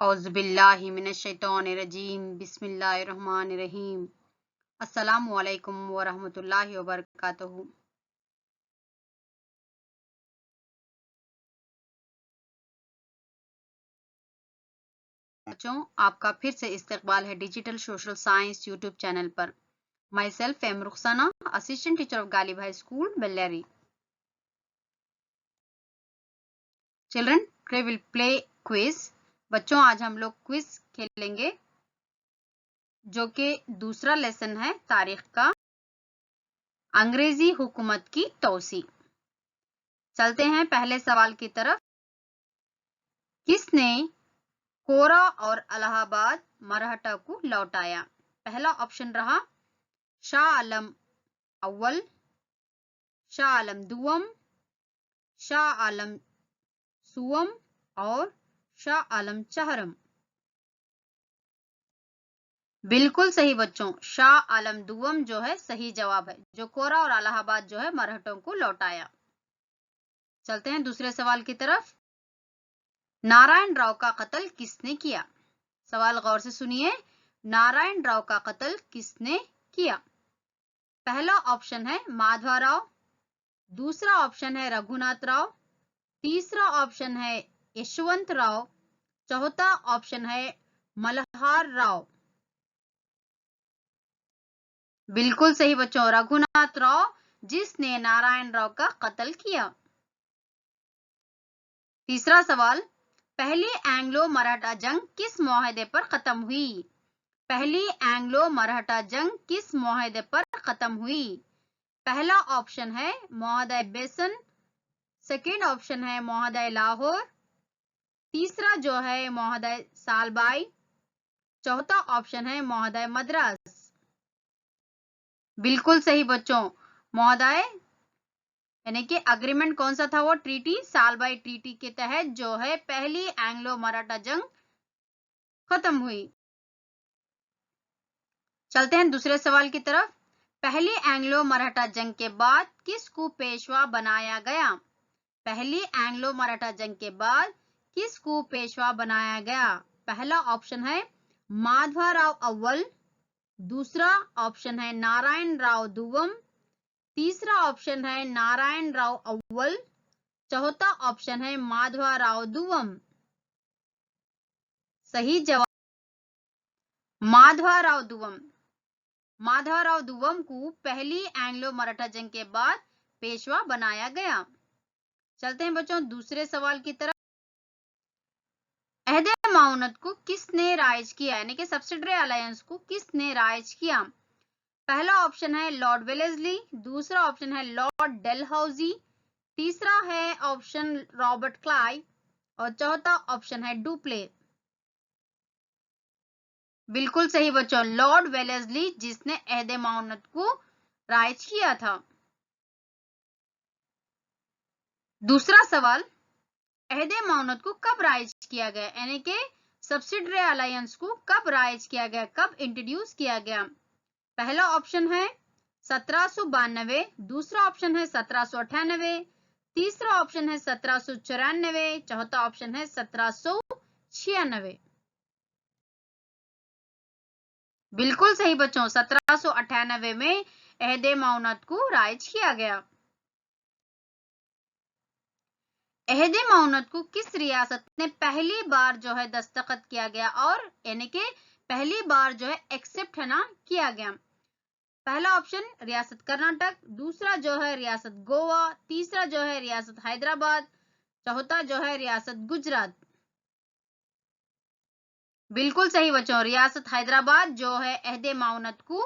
औज़ुबिल्लाहि मिनश्शैतानिर्रजीम बिस्मिल्लाहिर्रहमानिर्रहीम अस्सलामु अलैकुम व रहमतुल्लाहि व बरकातुहू। बच्चों, आपका फिर से इस्तकबाल है digital social science YouTube channel पर। Myself am Rukhsana, assistant teacher of Ghalib high school Bellary. Children, today will play quiz. बच्चों, आज हम लोग क्विज खेलेंगे जो कि दूसरा लेसन है तारीख का, अंग्रेजी हुकूमत की तौसी। चलते हैं पहले सवाल की तरफ। किसने कोरा और इलाहाबाद मरहटा को लौटाया? पहला ऑप्शन रहा शाह आलम अव्वल, शाह आलम दुवम, शाह आलम सुवम और शाह आलम चहरम। बिल्कुल सही बच्चों, शाह आलम दुवम जो है सही जवाब है, जो कोरा और इलाहाबाद जो है मरहटों को लौटाया। चलते हैं दूसरे सवाल की तरफ। नारायण राव का कत्ल किसने किया? सवाल गौर से सुनिए। नारायण राव का कत्ल किसने किया? पहला ऑप्शन है माधवराव, दूसरा ऑप्शन है रघुनाथ राव, तीसरा ऑप्शन है यशवंत राव, चौथा ऑप्शन है मल्हार राव। बिल्कुल सही बच्चों, रघुनाथ राव जिसने नारायण राव का कत्ल किया। तीसरा सवाल, पहली एंग्लो मराठा जंग किस मुआहदे पर खत्म हुई? पहली एंग्लो मराठा जंग किस मुआहदे पर खत्म हुई? पहला ऑप्शन है मुआहदा बेसन, सेकेंड ऑप्शन है मुआहदा लाहौर, तीसरा जो है मुआहदा सालबाई, चौथा ऑप्शन है मुआहदा मद्रास। बिल्कुल सही बच्चों, मुआहदा यानी कि अग्रीमेंट कौन सा था? वो ट्रीटी, सालबाई ट्रीटी के तहत जो है पहली एंग्लो मराठा जंग खत्म हुई। चलते हैं दूसरे सवाल की तरफ। पहली एंग्लो मराठा जंग के बाद किसको पेशवा बनाया गया? पहली एंग्लो मराठा जंग के बाद किसको पेशवा बनाया गया? पहला ऑप्शन है माधवराव अव्वल, दूसरा ऑप्शन है नारायण राव दुवम, तीसरा ऑप्शन है नारायण राव अव्वल, चौथा ऑप्शन है माधवराव दुवम। सही जवाब माधवराव दुवम। माधवराव दुवम को पहली एंग्लो मराठा जंग के बाद पेशवा बनाया गया। चलते हैं बच्चों दूसरे सवाल की तरफ। अहदे माउनत को किसने राइज किया, यानी कि सब्सिडरी अलायंस को किसने राइज किया? पहला ऑप्शन है लॉर्ड वेलेस्ली, दूसरा ऑप्शन है लॉर्ड डेलहाउजी, तीसरा है ऑप्शन रॉबर्ट क्लाइव और चौथा ऑप्शन है डुप्ले। बिल्कुल सही बच्चों, लॉर्ड वेलेस्ली जिसने अहदे माउनत को राइज किया था। दूसरा सवाल, अहदे माउनत को कब राइज किया गया, यानी कि सब्सिडरी अलायंस को कब राइज किया गया, कब इंट्रोड्यूस किया गया? पहला ऑप्शन है 1792, दूसरा ऑप्शन है 1798, तीसरा ऑप्शन है 1794, चौथा ऑप्शन है 1796। बिल्कुल सही बच्चों, 1798 में अहदे माउनत को राइज किया गया। अहदे माउनत को किस रियासत ने पहली बार जो है दस्तखत किया गया, और यानी कि पहली बार जो है एक्सेप्ट है ना किया गया? पहला ऑप्शन रियासत कर्नाटक, दूसरा जो है रियासत गोवा, तीसरा जो है रियासत हैदराबाद, चौथा जो है रियासत गुजरात। बिल्कुल सही बच्चों, रियासत हैदराबाद जो है अहदे माउनत को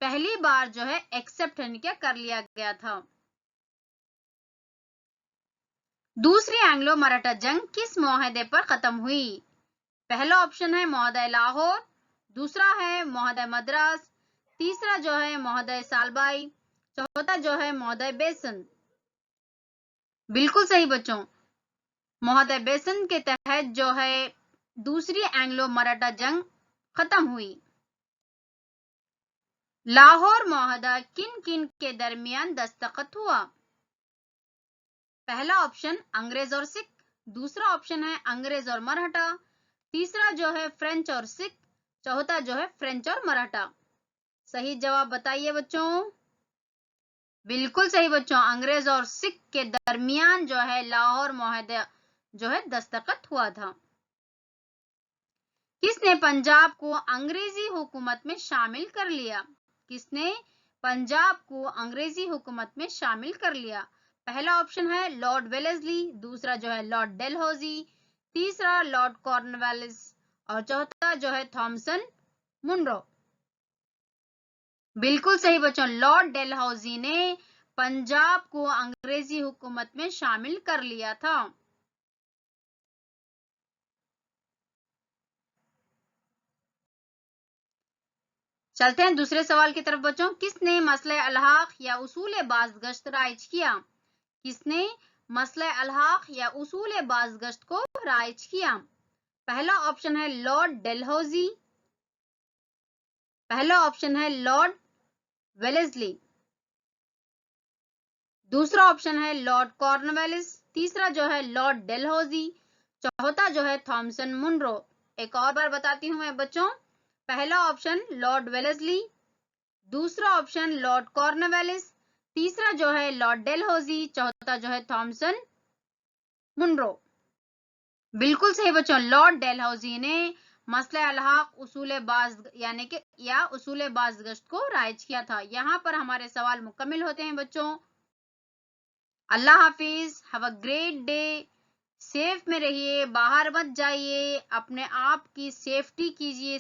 पहली बार जो है एक्सेप्ट क्या कर लिया गया था। दूसरी एंग्लो मराठा जंग किस मुआहदे पर खत्म हुई? पहला ऑप्शन है मुआहदा लाहौर, दूसरा है मुआहदा मद्रास, तीसरा जो है मुआहदा सालबाई, चौथा जो है मुआहदा बेसन। बिल्कुल सही बच्चों, मुआहदा बेसन के तहत जो है दूसरी एंग्लो मराठा जंग खत्म हुई। लाहौर मुआहदा किन किन के दरमियान दस्तखत हुआ? पहला ऑप्शन अंग्रेज और सिख, दूसरा ऑप्शन है अंग्रेज और मराठा, तीसरा जो है फ्रेंच और सिख, चौथा जो है फ्रेंच और मराठा। सही जवाब बताइए बच्चों। बिल्कुल सही बच्चों, अंग्रेज और सिख के दरमियान जो है लाहौर मुआहदा जो है दस्तखत हुआ था। किसने पंजाब को अंग्रेजी हुकूमत में शामिल कर लिया? किसने पंजाब को अंग्रेजी हुकूमत में शामिल कर लिया? पहला ऑप्शन है लॉर्ड वेलेस्ली, दूसरा जो है लॉर्ड डेलहौजी, तीसरा लॉर्ड कॉर्नवालिस और चौथा जो है थॉमसन मुनरो। बिल्कुल सही बच्चों, लॉर्ड डेलहौजी ने पंजाब को अंग्रेजी हुकूमत में शामिल कर लिया था। चलते हैं दूसरे सवाल की तरफ बच्चों। किसने मसले अलहाक या उसूल बाज़गश्त राइज किया? किसने मसले अलहाक या उसूल बाज़गश्त को राइज किया? पहला ऑप्शन है लॉर्ड डेलहौजी, पहला ऑप्शन है लॉर्ड वेलेस्ली, दूसरा ऑप्शन है लॉर्ड कॉर्नवालिस, तीसरा जो है लॉर्ड डेलहौजी, चौथा जो है थॉमसन मुनरो। एक और बार बताती हूं मैं बच्चों। पहला ऑप्शन लॉर्ड वेलेस्ली, दूसरा ऑप्शन लॉर्ड कॉर्नवालिस, तीसरा जो है लॉर्ड डेलहौजी, चौथा जो है थॉमसन मुनरो। बिल्कुल सही बच्चों, लॉर्ड डेलहौजी ने मसले अलहाक उसूल बाज यानी कि या उसूल बाज़गश्त को राइज किया था। यहाँ पर हमारे सवाल मुकम्मिल होते हैं बच्चों। अल्लाह हाफिज, have a great day, safe में रहिए, बाहर मत जाइए, अपने आप की सेफ्टी कीजिए,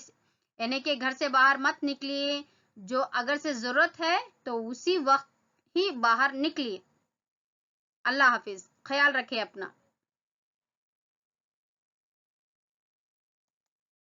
यानी कि घर से बाहर मत निकलिए, जो अगर से जरूरत है तो उसी वक्त ही बाहर निकलिए। अल्लाह हाफिज, ख्याल रखिए अपना।